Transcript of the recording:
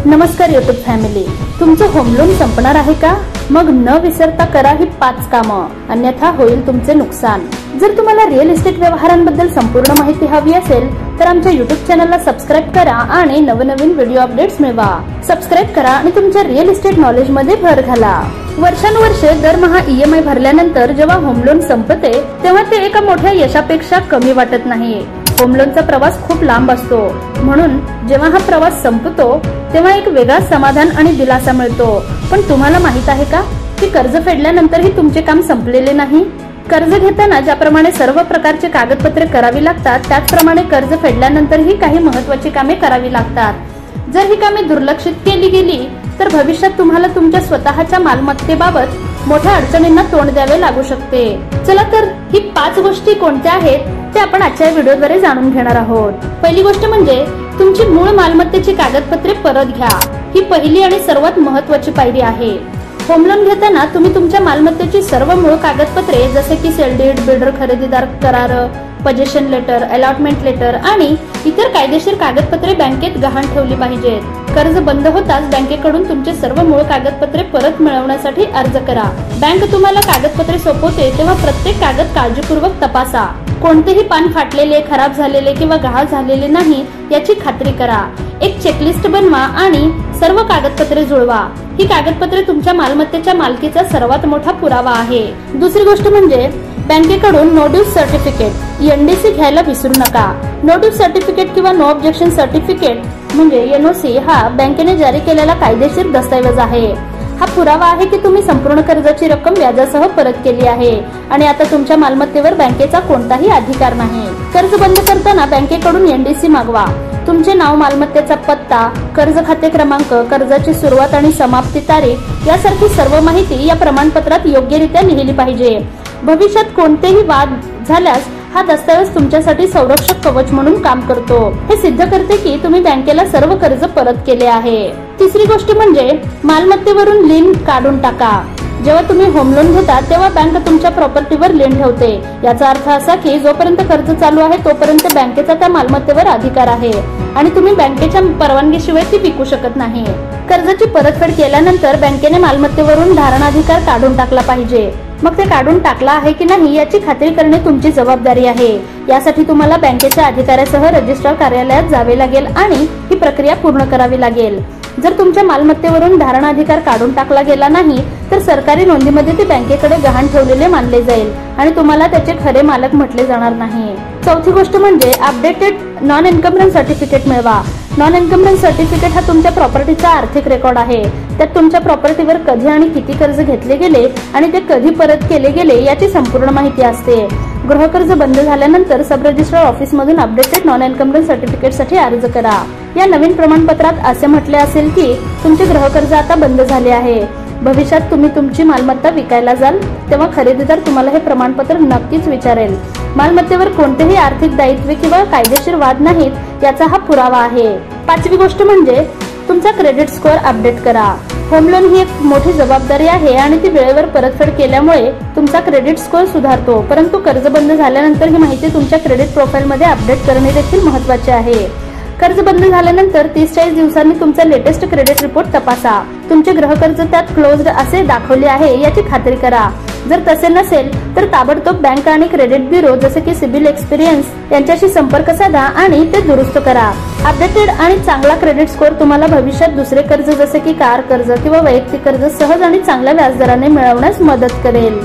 नमस्कार YouTube family, तुमचं home loan संपणार आहे का? मग न विसरता करा ही 5 कामं, अन्यथा होईल तुमचे नुकसान। जर तुम्हाला रिअल इस्टेट व्यवहारांबद्दल संपूर्ण माहिती हवी असेल तर आमच्या YouTube चॅनलला सबस्क्राइब करा आणि नवनवीन व्हिडिओ अपडेट्स मिळवा। सबस्क्राइब करा आणि तुमच्या रिअल इस्टेट नॉलेज मध्ये भर घाला। वर्षानुवर्षे दरमहा EMI भरल्यानंतर जेव्हा होम लोन संपते तेव्हा ते एका मोठ्या यशापेक्षा कमी वाटत नाही। होम लोनचा प्रवास खूप लांब असतो, म्हणून जेव्हा हा प्रवास संपतो तेव्हा एक वेगळा समाधान आणि दिलासा मिळतो। पण तुम्हाला माहित आहे का की कर्ज फेडल्यानंतरही तुमचे काम संपलेले नाही। कर्ज घेताना ज्याप्रमाणे सर्व प्रकारचे कागदपत्रे करावी लागतात, त्याचप्रमाणे कर्ज फेडल्यानंतरही काही महत्त्वाची कामे करावी लागतात। जर ही कामे दुर्लक्षित केली गेली तर भविष्यात तुम्हाला तुमच्या स्वतःच्या मालमत्तेबाबत मोठ्या अडचणींना तोंड द्यावे लागू शकते। चला तर ही 5 गोष्टी कोणत्या आहेत ते आपण आजच्या व्हिडिओद्वारे जाणून घेणार आहोत। पहिली गोष्ट म्हणजे तुमची मूळ मालमत्तेची कागदपत्रे परत घ्या। ही पहिली आणि सर्वात महत्त्वाची पायरी आहे। होम लोन घेताना तुम्ही तुमच्या मालमत्तेची सर्व मूळ कागदपत्रे जसे की सेल डीड, बिल्डर खरेदीदार करार, पोजेशन लेटर, अलॉटमेंट लेटर आणि इतर कायदेशीर कागदपत्रे बँकेत गहाण ठेवली पाहिजेत। कर्ज बंद होताच बँकेकडून तुमचे सर्व मूळ कागदपत्रे परत मिळवण्यासाठी अर्ज करा। बँक तुम्हाला कागदपत्रे सोपवते तेव्हा प्रत्येक कागद काळजीपूर्वक तपासा। कोणतेही पान फाटलेले, खराब झालेले किंवा गहाळ झालेले नाही याची खात्री करा। एक चेकलिस्ट बनवा आणि सर्व कागदपत्रे जुळवा। ही कागदपत्रे तुमच्या मालमत्तेच्या मालकीचा सर्वात मोठा पुरावा आहे। दुसरी गोष्ट म्हणजे बँकेकडून नो ड्यूज सर्टिफिकेट NDC घ्यायला विसरू नका। नो ड्यूज सर्टिफिकेट किंवा नो ऑब्जेक्शन सर्टिफिकेट म्हणजे NOC हा बँकेने जारी केलेला कायदेशीर दस्तऐवज आहे। हा पुरावा आहे की तुम्ही संपूर्ण कर्जाची रक्कम व्याजासह परत केली आहे आणि आता तुमच्या मालमत्तेवर बँकेचा कोणताही अधिकार नाही। कर्ज बंद करताना बँकेकडून NDC मागवा। तुमचे नाव, मालमत्तेचा पत्ता, कर्ज खाते क्रमांक, कर्जाची सुरुवात आणि समाप्ती तारीख यासारखी सर्व माहिती या प्रमाणपत्रात योग्यरित्या लिहिली पाहिजे। भविष्यात कोणतेही वाद झाल्यास हा दस्तऐवज तुमच्यासाठी संरक्षक कवच म्हणून काम करतो। हे सिद्ध करते की तुम्ही बँकेला सर्व कर्ज परत केले आहे। तिसरी गोष्ट म्हणजे मालमत्तेवरून लीन काढून टाका। जेव्हा तुम्ही होम लोन घेता तेव्हा बँक तुमच्या प्रॉपर्टीवर लीन ठेवते। याचा अर्थ असा की जोपर्यंत कर्ज चालू आहे तोपर्यंत बँकेचा त्या मालमत्तेवर अधिकार आहे आणि तुम्ही बँकेच्या परवानगीशिवाय ती विकू शकत नाही। कर्जाची परतफेड केल्यानंतर बँकेने मालमत्तेवरून धारणाधिकार काढून टाकला पाहिजे। मग ते काढून टाकला आहे की नाही याची खात्री करणे तुमची जबाबदारी आहे। यासाठी तुम्हाला बँकेच्या अधिकाऱ्यासह रजिस्ट्रार कार्यालयात जावे लागेल आणि ही प्रक्रिया पूर्ण करावी लागेल। जर तुमच्या मालमत्तेवरून धारणाधिकार काढून टाकला गेला नाही तर सरकारी नोंदीमध्ये ते बँकेकडे गहाण ठेवलेले मानले जाईल आणि तुम्हाला त्याचे खरे मालक म्हटले जाणार नाही। चौथी गोष्ट म्हणजे अपडेटेड नॉन एन्कम्बरन्स सर्टिफिकेट मिळवा। नॉन एन्कम्बरन्स सर्टिफिकेट हा तुमच्या प्रॉपर्टीचा आर्थिक रेकॉर्ड आहे। त्यात तुमच्या प्रॉपर्टीवर कधी आणि किती कर्ज घेतले गेले आणि ते कधी परत केले गेले याची संपूर्ण माहिती असते। गृहकर्ज बंद झाल्यानंतर सब रजिस्ट्रार ऑफिस मधून अपडेटेड नॉन एन्कम्बरन्स सर्टिफिकेट साठी अर्ज करा। या नवीन प्रमाणपत्रात असे म्हटले असेल की तुमचे गृहकर्ज आता बंद झाले आहे। भविष्यात तुम्ही तुमची मालमत्ता विकायला जाल तेव्हा खरेदीदार तुम्हाला हे प्रमाणपत्र नक्कीच विचारेल। मालमत्तेवर कोणतेही आर्थिक दायित्व किंवा कायदेशीर वाद नाहीत याचा हा पुरावा आहे। पाचवी गोष्ट म्हणजे तुमचा क्रेडिट स्कोअर अपडेट करा। होम लोन ही एक मोठी जबाबदारी आहे आणि ती वेळेवर परतफेड केल्यामुळे तुमचा क्रेडिट स्कोअर सुधारतो, परंतु कर्ज बंद झाल्यानंतर ही माहिती तुमच्या क्रेडिट प्रोफाइल मध्ये अपडेट करणे देखील महत्त्वाचे आहे। कर्ज बंद झाल्यानंतर 30-40 दिवसांनी तुमचा लेटेस्ट क्रेडिट रिपोर्ट तपासा। तुमचे गृहकर्ज त्यात क्लोज्ड असे दाखवले आहे याची खात्री करा। जर तसे नसेल तर ताबडतोब बँक आणि क्रेडिट ब्युरो जसे की सिबिल एक्सपिरियन्स यांच्याशी संपर्क साधा आणि ते दुरुस्त करा। अपडेटेड आणि चांगला क्रेडिट स्कोअर तुम्हाला भविष्यात दुसरे कर्ज जसे की कार कर्ज किंवा वैयक्तिक कर्ज सहज आणि चांगल्या व्याजदराने मिळवण्यास मदत करेल।